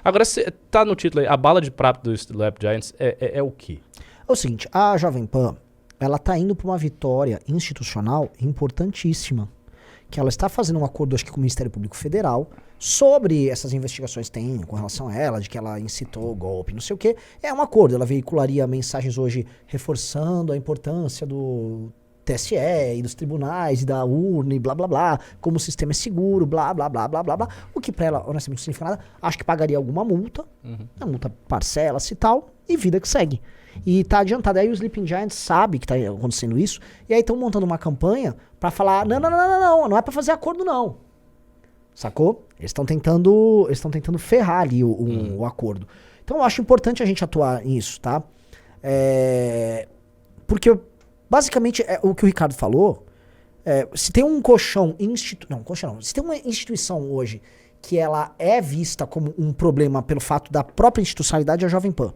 Agora, tá no título aí, a bala de prata do Sleep Giants é o quê? É o seguinte, a Jovem Pan, ela tá indo para uma vitória institucional importantíssima, que ela está fazendo um acordo, acho que com o Ministério Público Federal, sobre essas investigações que tem com relação a ela, de que ela incitou o golpe, não sei o quê. É um acordo, ela veicularia mensagens hoje reforçando a importância do TSE e dos tribunais e da urna e blá blá blá, como o sistema é seguro, blá blá blá blá blá blá. O que pra ela, honestamente, não significa nada. Acho que pagaria alguma multa, a multa parcela-se e tal, e vida que segue. E tá adiantado. Aí o Sleeping Giants sabe que tá acontecendo isso, e aí estão montando uma campanha pra falar, não é pra fazer acordo não. Sacou? Eles estão tentando ferrar ali o acordo. Então eu acho importante a gente atuar nisso, tá? Porque basicamente o que o Ricardo falou, se tem um colchão, se tem uma instituição hoje que ela é vista como um problema pelo fato da própria institucionalidade, é a Jovem Pan.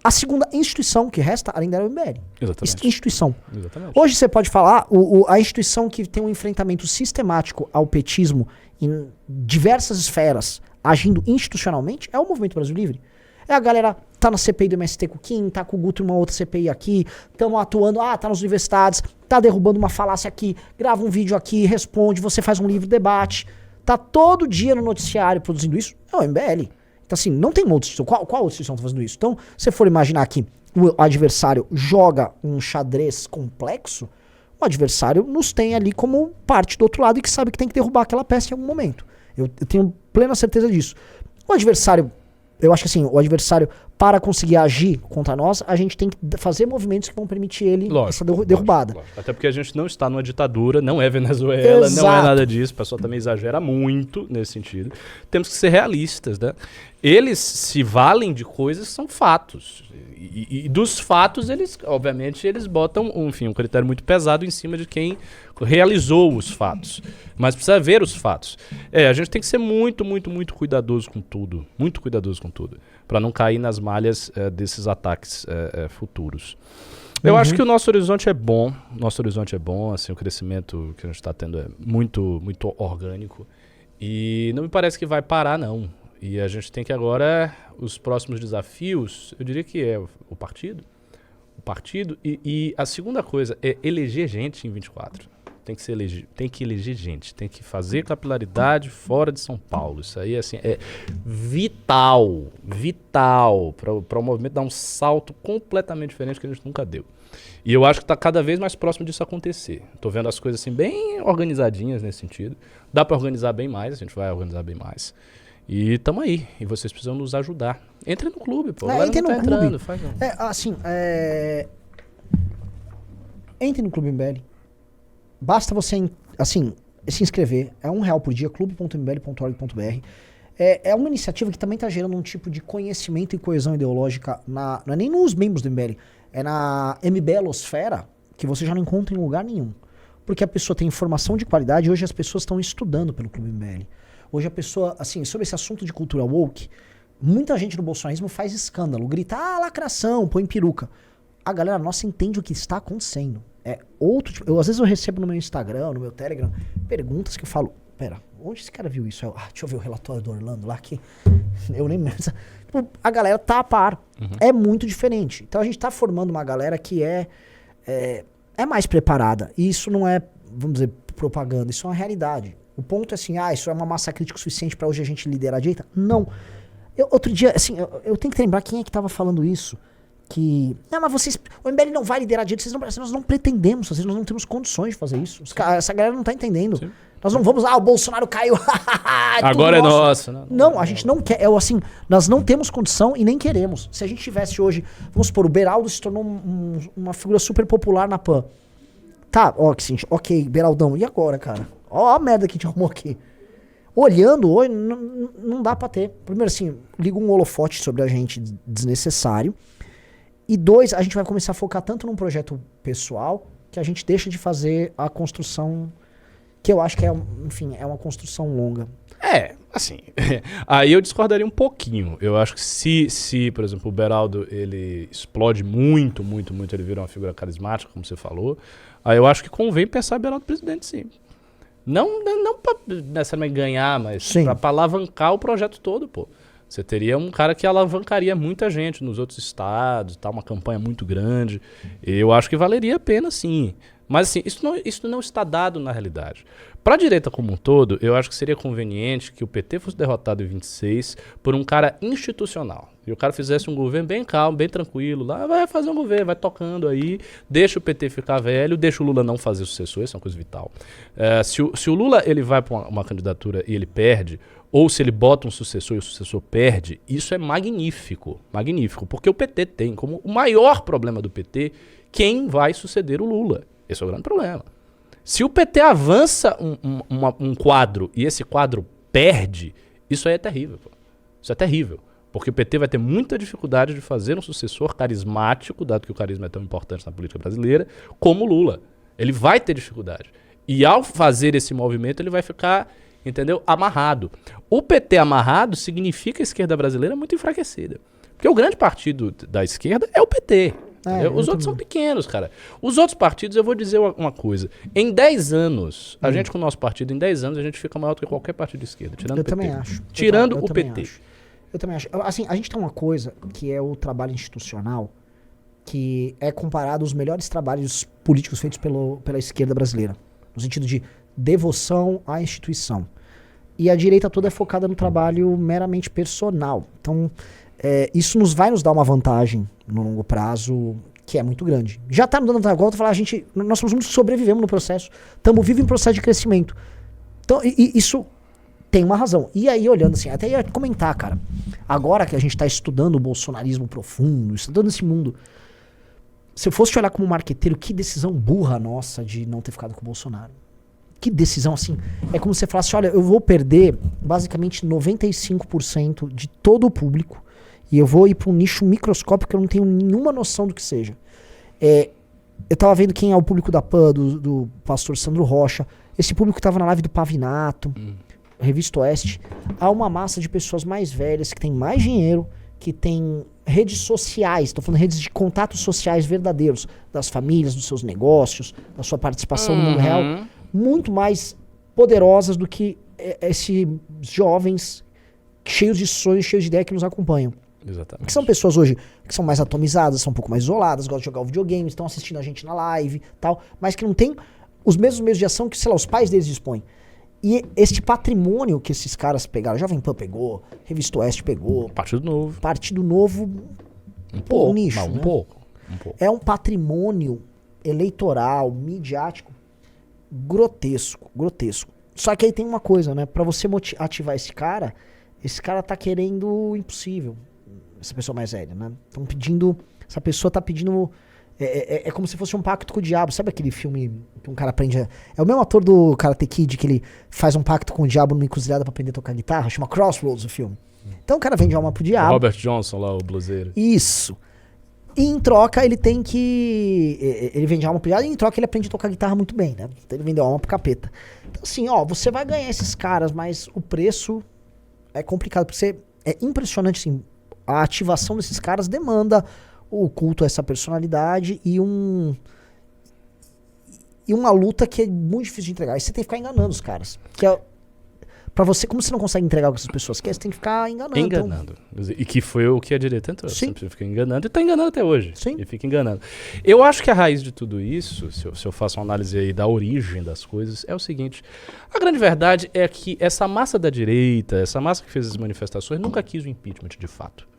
A segunda instituição que resta, além dela, é o MBL. Exatamente. Instituição. Exatamente. Hoje você pode falar, a instituição que tem um enfrentamento sistemático ao petismo em diversas esferas, agindo institucionalmente, é o Movimento Brasil Livre. É a galera tá na CPI do MST com o Kim, tá com o Guto numa outra CPI aqui, estão atuando, tá nas universidades, tá derrubando uma falácia aqui, grava um vídeo aqui, responde, você faz um livre debate, tá todo dia no noticiário produzindo isso, é o MBL. Então assim, não tem uma outra instituição. Qual outra instituição tá fazendo isso? Então, se você for imaginar que o adversário joga um xadrez complexo, o adversário nos tem ali como parte do outro lado e que sabe que tem que derrubar aquela peça em algum momento. Eu tenho plena certeza disso. O adversário, eu acho que assim, o adversário, para conseguir agir contra nós, a gente tem que fazer movimentos que vão permitir ele essa derrubada. Lógico. Até porque a gente não está numa ditadura, não é Venezuela, Exato. não é nada disso, o pessoal também exagera muito nesse sentido. Temos que ser realistas, né? Eles se valem de coisas que são fatos. E dos fatos, eles, obviamente, eles botam, enfim, um critério muito pesado em cima de quem realizou os fatos. Mas precisa ver os fatos. A gente tem que ser muito, muito, muito cuidadoso com tudo. Muito cuidadoso com tudo. Para não cair nas malhas desses ataques futuros. Eu acho que o nosso horizonte é bom. Assim, o crescimento que a gente está tendo é muito, muito orgânico. E não me parece que vai parar, não. E a gente tem que agora, os próximos desafios, eu diria que é o partido. E a segunda coisa é eleger gente em 24. Tem que eleger gente, tem que fazer capilaridade fora de São Paulo. Isso aí assim, é vital para o movimento dar um salto completamente diferente que a gente nunca deu. E eu acho que está cada vez mais próximo disso acontecer. Estou vendo as coisas assim bem organizadinhas nesse sentido. Dá para organizar bem mais, a gente vai organizar bem mais. E tamo aí, e vocês precisam nos ajudar. Entre no clube, pô. Entre no clube. Entrando, faz entre no Clube MBL. Basta você, assim, se inscrever. É R$1 por dia, clube.mbl.org.br. É uma iniciativa que também está gerando um tipo de conhecimento e coesão ideológica, não é nem nos membros do MBL, é na MBLosfera, que você já não encontra em lugar nenhum. Porque a pessoa tem informação de qualidade e hoje as pessoas estão estudando pelo Clube MBL. Hoje a pessoa, assim, sobre esse assunto de cultura woke, muita gente do bolsonarismo faz escândalo, grita, lacração, põe peruca. A galera nossa entende o que está acontecendo. É outro tipo. Às vezes eu recebo no meu Instagram, no meu Telegram, perguntas que eu falo, pera, onde esse cara viu isso? Deixa eu ver o relatório do Orlando lá que eu nem lembro. Tipo, a galera tá a par. É muito diferente. Então a gente tá formando uma galera que é mais preparada. E isso não é, vamos dizer, propaganda, isso é uma realidade. O ponto é assim, isso é uma massa crítica suficiente para hoje a gente liderar a direita? Não. Outro dia, assim, eu tenho que lembrar quem é que tava falando isso. Que, mas vocês, o MBL não vai liderar a direita, nós não pretendemos fazer, nós não temos condições de fazer isso. Essa galera não tá entendendo. Sim. Nós não vamos, o Bolsonaro caiu. Agora é nosso. Não, a gente não quer, assim, nós não temos condição e nem queremos. Se a gente tivesse hoje, vamos supor, o Beraldo se tornou uma figura super popular na PAN. Tá, ok, Beraldão, e agora, cara? Ó a merda que a gente arrumou aqui. Olhando hoje, não dá pra ter. Primeiro, assim, liga um holofote sobre a gente desnecessário. E 2, a gente vai começar a focar tanto num projeto pessoal que a gente deixa de fazer a construção, que eu acho que é uma construção longa. Assim, aí eu discordaria um pouquinho. Eu acho que se, por exemplo, o Beraldo, ele explode muito, muito, muito, ele vira uma figura carismática, como você falou, aí eu acho que convém pensar em Beraldo presidente, sim. Não pra necessariamente ganhar, mas pra alavancar o projeto todo, pô. Você teria um cara que alavancaria muita gente nos outros estados, tá, uma campanha muito grande. Eu acho que valeria a pena, sim. Mas assim, isso não está dado na realidade. Para a direita como um todo, eu acho que seria conveniente que o PT fosse derrotado em 26 por um cara institucional. E o cara fizesse um governo bem calmo, bem tranquilo, lá vai fazer um governo, vai tocando aí, deixa o PT ficar velho, deixa o Lula não fazer sucessor, isso é uma coisa vital. Se o Lula ele vai para uma candidatura e ele perde, ou se ele bota um sucessor e o sucessor perde, isso é magnífico, magnífico, porque o PT tem como o maior problema do PT quem vai suceder o Lula. Esse é o grande problema. Se o PT avança um quadro e esse quadro perde, isso aí é terrível. Pô. Isso é terrível. Porque o PT vai ter muita dificuldade de fazer um sucessor carismático, dado que o carisma é tão importante na política brasileira, como o Lula. Ele vai ter dificuldade. E ao fazer esse movimento, ele vai ficar, entendeu, amarrado. O PT amarrado significa a esquerda brasileira muito enfraquecida. Porque o grande partido da esquerda é o PT. Os outros são pequenos, cara. Os outros partidos, eu vou dizer uma coisa. Em 10 anos, a gente com o nosso partido, em 10 anos, a gente fica maior do que qualquer partido de esquerda. Tirando o PT. Também acho. Tirando o PT. Eu também acho. Assim, a gente tem uma coisa que é o trabalho institucional, que é comparado aos melhores trabalhos políticos feitos pela esquerda brasileira. No sentido de devoção à instituição. E a direita toda é focada no trabalho meramente personal. Então, isso vai nos dar uma vantagem no longo prazo que é muito grande. Já está nos dando vantagem. Agora eu falar, nós somos uns que sobrevivemos no processo. Estamos vivos em processo de crescimento. Então, isso tem uma razão. E aí, olhando assim, até ia comentar, cara. Agora que a gente está estudando o bolsonarismo profundo, estudando esse mundo, se eu fosse olhar como marqueteiro, que decisão burra nossa de não ter ficado com o Bolsonaro. Que decisão, assim. É como se você falasse, olha, eu vou perder basicamente 95% de todo o público e eu vou ir para um nicho microscópico que eu não tenho nenhuma noção do que seja. Eu tava vendo quem é o público da PAN, do pastor Sandro Rocha, esse público que tava na live do Pavinato, Revista Oeste. Há uma massa de pessoas mais velhas que tem mais dinheiro, que tem redes sociais, estou falando redes de contatos sociais verdadeiros, das famílias, dos seus negócios, da sua participação no mundo real, muito mais poderosas do que esses jovens cheios de sonhos, cheios de ideias que nos acompanham. Exatamente. Que são pessoas hoje que são mais atomizadas, são um pouco mais isoladas, gostam de jogar o videogame, estão assistindo a gente na live, tal, mas que não tem os mesmos meios de ação que, sei lá, os pais deles dispõem. E este patrimônio que esses caras pegaram, Jovem Pan pegou, Revista Oeste pegou, Partido Novo, pouco, nicho, não, né? um pouco. É um patrimônio eleitoral, midiático, grotesco. Só que aí tem uma coisa, né? Pra você ativar esse cara tá querendo o impossível. Essa pessoa mais velha, né? Essa pessoa tá pedindo... É como se fosse um pacto com o diabo. Sabe aquele filme que um cara aprende... É o mesmo ator do Karate Kid que ele faz um pacto com o diabo numa encruzilhada pra aprender a tocar guitarra. Chama Crossroads o filme. Então o cara vende alma pro diabo. Robert Johnson lá, o bluseiro. Isso. E em troca ele tem que... Ele vende alma pro diabo e em troca ele aprende a tocar guitarra muito bem, né? Então ele vendeu alma pro capeta. Então assim, você vai ganhar esses caras, mas o preço é complicado. Porque é impressionante, assim, a ativação desses caras demanda o culto a essa personalidade e uma luta que é muito difícil de entregar. E você tem que ficar enganando os caras. Pra você, como você não consegue entregar o que as pessoas querem, você tem que ficar enganando. Enganando. Então... E que foi o que a direita entrou. Sim. Você fica enganando e tá enganando até hoje. Sim. E fica enganando. Eu acho que a raiz de tudo isso, se eu faço uma análise aí da origem das coisas, é o seguinte. A grande verdade é que essa massa da direita, essa massa que fez as manifestações, nunca quis o impeachment de fato.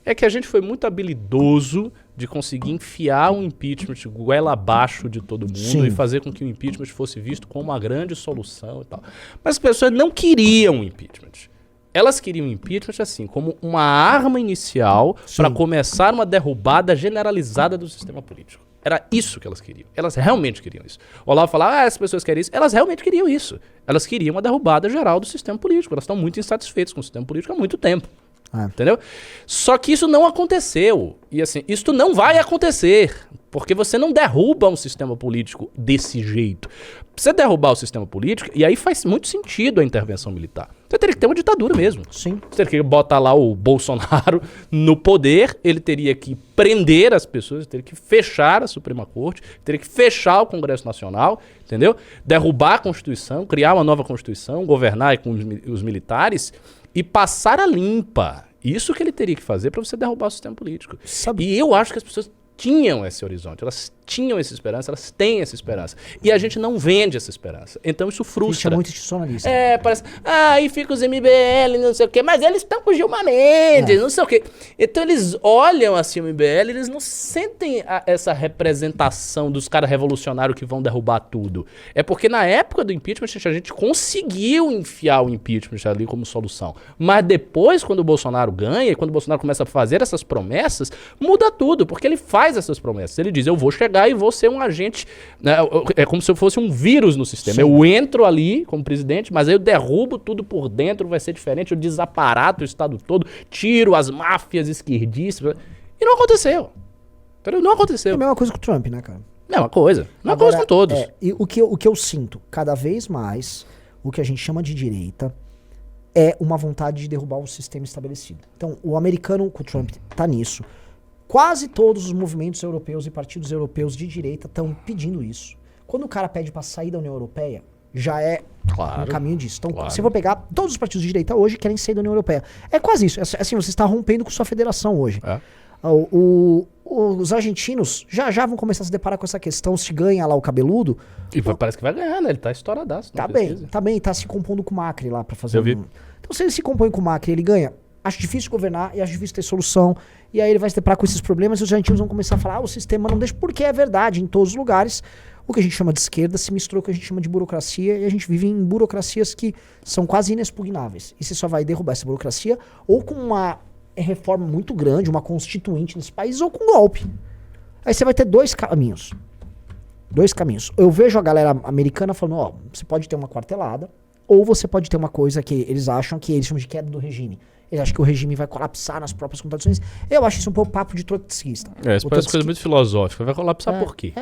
É que a gente foi muito habilidoso de conseguir enfiar um impeachment goela abaixo de todo mundo. Sim. E fazer com que o impeachment fosse visto como uma grande solução e tal. Mas as pessoas não queriam o impeachment. Elas queriam o impeachment assim, como uma arma inicial para começar uma derrubada generalizada do sistema político. Era isso que elas queriam. Elas realmente queriam isso. O Olavo falava, as pessoas querem isso. Elas realmente queriam isso. Elas queriam uma derrubada geral do sistema político. Elas estão muito insatisfeitas com o sistema político há muito tempo. Entendeu? Só que isso não aconteceu. E assim, isso não vai acontecer. Porque você não derruba um sistema político desse jeito. Você derrubar o sistema político, e aí faz muito sentido a intervenção militar. Você teria que ter uma ditadura mesmo. Sim. Você teria que botar lá o Bolsonaro no poder, ele teria que prender as pessoas, teria que fechar a Suprema Corte, teria que fechar o Congresso Nacional, entendeu? Derrubar a Constituição, criar uma nova Constituição, governar com os militares e passar a limpa. Isso que ele teria que fazer para você derrubar o sistema político. Sabe? E eu acho que as pessoas tinham esse horizonte, elas tinham essa esperança, elas têm essa esperança. E a gente não vende essa esperança. Então isso frustra. Isso é muito institucionalista. Parece. Aí fica os MBL, não sei o quê, mas eles estão com Gilmar Mendes, não sei o quê. Então eles olham assim o MBL, eles não sentem essa representação dos caras revolucionários que vão derrubar tudo. É porque na época do impeachment a gente conseguiu enfiar o impeachment ali como solução. Mas depois, quando o Bolsonaro ganha, e quando o Bolsonaro começa a fazer essas promessas, muda tudo, porque ele faz essas promessas. Ele diz, eu vou chegar e vou ser um agente, né, é como se eu fosse um vírus no sistema. Sim. Eu entro ali como presidente, mas aí eu derrubo tudo por dentro, vai ser diferente, eu desaparato o estado todo, tiro as máfias esquerdistas. E não aconteceu. Entendeu? Não aconteceu. É a mesma coisa com o Trump, né, cara? Mesma coisa. Mesma coisa com todos. E o que eu sinto, cada vez mais, o que a gente chama de direita, é uma vontade de derrubar o sistema estabelecido. Então, o americano com o Trump tá nisso. Quase todos os movimentos europeus e partidos europeus de direita estão pedindo isso. Quando o cara pede para sair da União Europeia, já é um caminho disso. Então, se eu vou pegar, todos os partidos de direita hoje querem sair da União Europeia. É quase isso. É assim, você está rompendo com sua federação hoje. Os argentinos já vão começar a se deparar com essa questão, se ganha lá o cabeludo. E parece que vai ganhar, né? Ele tá estouradaço. Tá bem, tá se compondo com o Macri lá para fazer. Eu vi. Então, se ele se compõe com o Macri, ele ganha. Acho difícil governar e acho difícil ter solução. E aí ele vai se deparar com esses problemas e os argentinos vão começar a falar, o sistema não deixa, porque é verdade, em todos os lugares. O que a gente chama de esquerda se misturou com o que a gente chama de burocracia e a gente vive em burocracias que são quase inexpugnáveis. E você só vai derrubar essa burocracia ou com uma reforma muito grande, uma constituinte nesse país, ou com um golpe. Aí você vai ter dois caminhos. Eu vejo a galera americana falando, você pode ter uma quartelada, ou você pode ter uma coisa que eles acham que eles chamam de queda do regime. Eles acham que o regime vai colapsar nas próprias contradições. Eu acho isso um pouco papo de trotskista. Isso parece coisa muito filosófica. Vai colapsar por quê?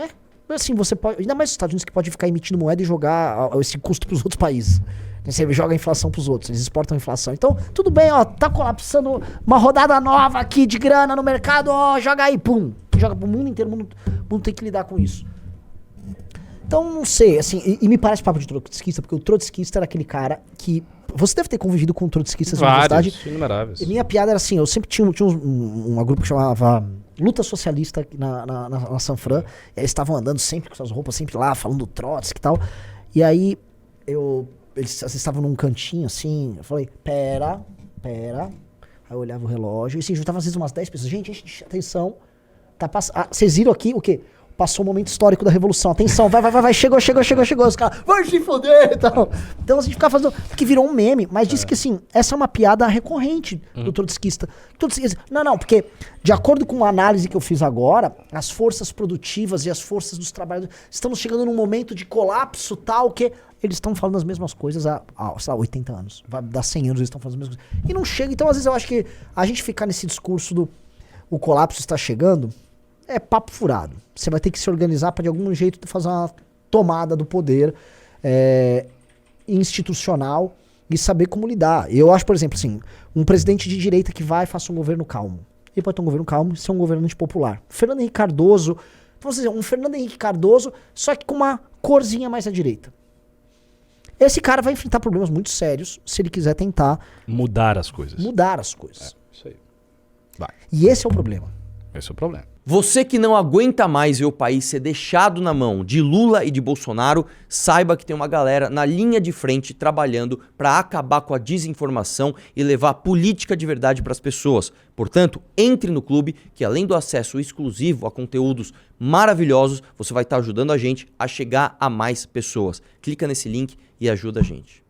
Assim, você pode... Ainda mais os Estados Unidos que pode ficar emitindo moeda e jogar esse custo pros outros países. Você joga a inflação pros outros, eles exportam a inflação. Então, tudo bem, tá colapsando uma rodada nova aqui de grana no mercado, joga aí, pum. Joga pro mundo inteiro, o mundo tem que lidar com isso. Então, não sei, assim, e me parece papo de trotskista, porque o trotskista era aquele cara que... Você deve ter convivido com trotskistas na universidade. Inumeráveis. E minha piada era assim, eu sempre tinha um grupo que chamava Luta Socialista na Sanfran, e eles estavam andando sempre com suas roupas, sempre lá, falando do Trotsky e tal. E aí, eles estavam num cantinho, assim, eu falei, pera. Aí eu olhava o relógio, e assim, juntava às vezes umas 10 pessoas. Gente, atenção, vocês viram aqui o quê? Passou o momento histórico da Revolução. Atenção, vai, chegou. Os caras, vai se foder e tal. Então a gente ficava fazendo... Porque virou um meme, mas disse que assim, essa é uma piada recorrente do trotskista. Não, porque de acordo com a análise que eu fiz agora, as forças produtivas e as forças dos trabalhadores, estamos chegando num momento de colapso tal, que eles estão falando as mesmas coisas há sei lá, 80 anos. Vai dar 100 anos, eles estão falando as mesmas coisas. E não chega. Então às vezes eu acho que a gente ficar nesse discurso do o colapso está chegando... É papo furado. Você vai ter que se organizar para de algum jeito fazer uma tomada do poder institucional e saber como lidar. Eu acho, por exemplo, assim, um presidente de direita que vai e faça um governo calmo. Ele pode ter um governo calmo e ser um governante popular. Fernando Henrique Cardoso, vamos dizer, um Fernando Henrique Cardoso, só que com uma corzinha mais à direita. Esse cara vai enfrentar problemas muito sérios se ele quiser tentar mudar as coisas. Isso aí. Vai. E esse é o problema. Esse é o problema. Você que não aguenta mais ver o país ser deixado na mão de Lula e de Bolsonaro, saiba que tem uma galera na linha de frente trabalhando para acabar com a desinformação e levar política de verdade para as pessoas. Portanto, entre no clube que além do acesso exclusivo a conteúdos maravilhosos, você vai estar ajudando a gente a chegar a mais pessoas. Clica nesse link e ajuda a gente.